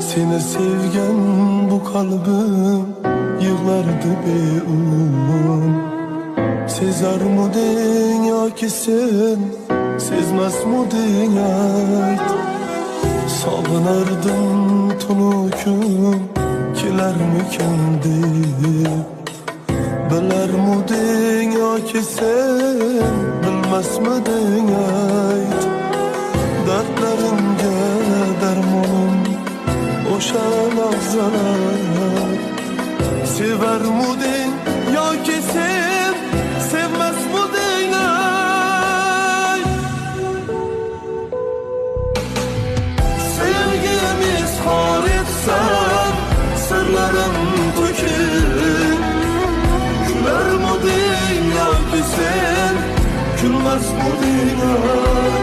Seni sevgen bu kalbim yığlardı be Sezer mudin ya ki sen sezmez mudin ayt Sağlanırdım tunuküm kilermiken deyip Biler mudin ya ki sen bilmez midin ayt Dertlerimge dermanım oşa lahzalar Sever mudin ya ki sen sevmez mudin ay Sevgimiz har etsen sırlarım dökün Güler mudin ya ki sen gülmez mudin ay